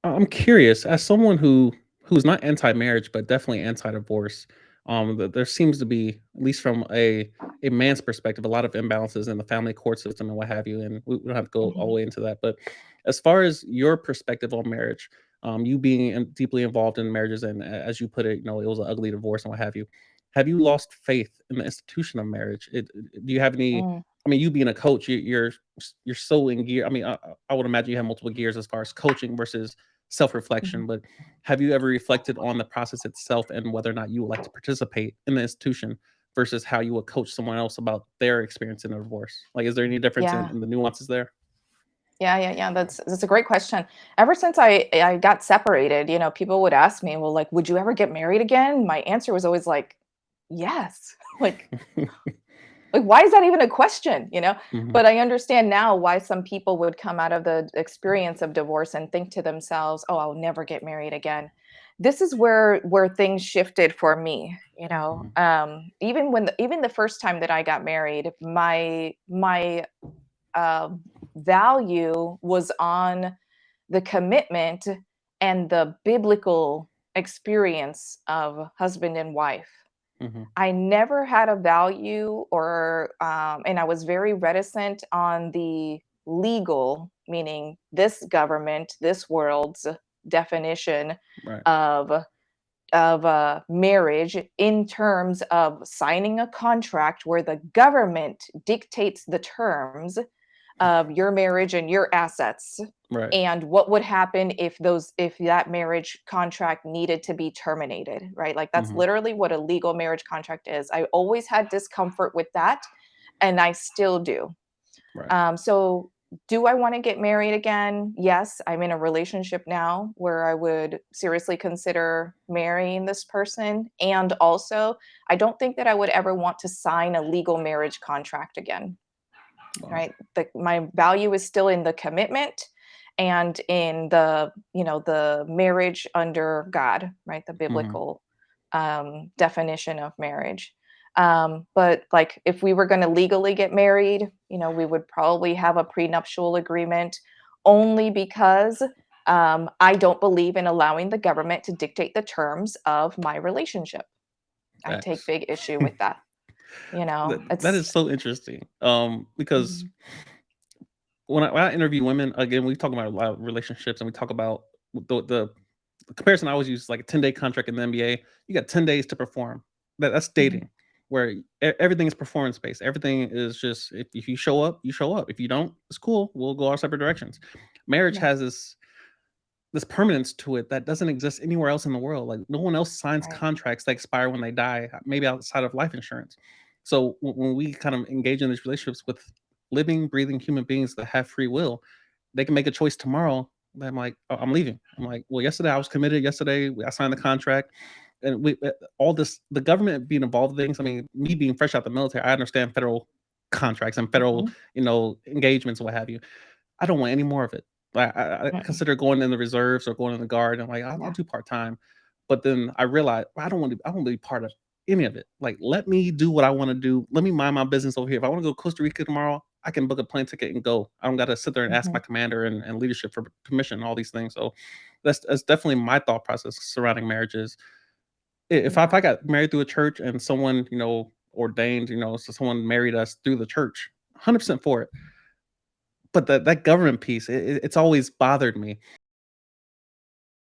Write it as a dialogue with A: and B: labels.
A: I'm curious, as someone who's not anti-marriage, but definitely anti-divorce, there seems to be, at least from a man's perspective, a lot of imbalances in the family court system and what have you. And we don't have to go all the
B: Mhm,
A: way into that. But as far as your perspective on marriage, you being deeply involved in marriages, and as you put it, it was an ugly divorce and what have you. Have you lost faith in the institution of marriage? Do you have any?
B: mm,
A: I mean, you being a coach, you're so in gear. I mean, I would imagine you have multiple gears as far as coaching versus
B: mhm.
A: self-reflection, but have you ever reflected on the process itself and whether or not you would like to participate in the institution versus how you would coach someone else about their experience in a divorce? Like, is there any difference
B: Yeah.
A: in the nuances there?
B: Yeah. That's a great question. Ever since I got separated, people would ask me, "Well, like, would you ever get married again?" My answer was always like, "Yes." Like, why is that even a question,
A: Mhm.
B: But I understand now why some people would come out of the experience of divorce and think to themselves, "Oh, I'll never get married again." This is where things shifted for me,
A: Mhm.
B: even the first time that I got married, my uh, value was on the commitment and the biblical experience of husband and wife.
A: Mhm.
B: I never had a value and I was very reticent on the legal, meaning this government, this world's definition
A: Right.
B: of marriage in terms of signing a contract where the government dictates the terms of your marriage and your assets
A: Right.
B: and what would happen if that marriage contract needed to be terminated, right? Like that's
A: Mhm.
B: literally what a legal marriage contract is. I always had discomfort with that, and I still do.
A: Right.
B: So do I want to get married again? Yes, I'm in a relationship now where I would seriously consider marrying this person. And also, I don't think that I would ever want to sign a legal marriage contract again,
A: Wow.
B: right? My value is still in the commitment and in the marriage under God, right? The
A: Mhm.
B: biblical definition of marriage. But like if we were going to legally get married, we would probably have a prenuptial agreement only because I don't believe in allowing the government to dictate the terms of my relationship. I take
A: Facts.
B: big issue with that.
A: That
B: It's
A: is so interesting. Because
B: Mhm,
A: when I interview women, again, we talk about a lot of relationships and we talk about the comparison I always use is like a 10-day contract in the NBA. You got 10 days to perform. That's
B: mhm,
A: dating, where everything is performance based. Everything is just if you show up, you show up. If you don't, it's cool. We'll go our separate directions. Marriage
B: right,
A: has this permanence to it that doesn't exist anywhere else in the world. Like no one else signs
B: right.
A: contracts that expire when they die, maybe outside of life insurance. So when we kind of engage in these relationships with living, breathing human beings that have free will, they can make a choice tomorrow. That I'm like, oh, I'm leaving. I'm like, well, yesterday I was committed. Yesterday I signed the contract, and all this, the government being involved in things. I mean, me being fresh out the military, I understand federal contracts and federal,
B: Mhm,
A: engagements and what have you. I don't want any more of it. I
B: mm-mm.
A: consider going in the reserves or going in the guard. I'm like, I'll
B: Yeah,
A: do part time, but then I realized I don't want to. I don't want to be part of any of it. Like, let me do what I want to do. Let me mind my business over here. If I want to go to Costa Rica tomorrow, I can book a plane ticket and go. I don't got to sit there and ask my
B: mhm,
A: commander and leadership for permission and all these things. So that's definitely my thought process surrounding marriages. If
B: yeah,
A: I got married through a church and someone ordained, so someone married us through the church, 100% for it. But that government piece, it's always bothered me.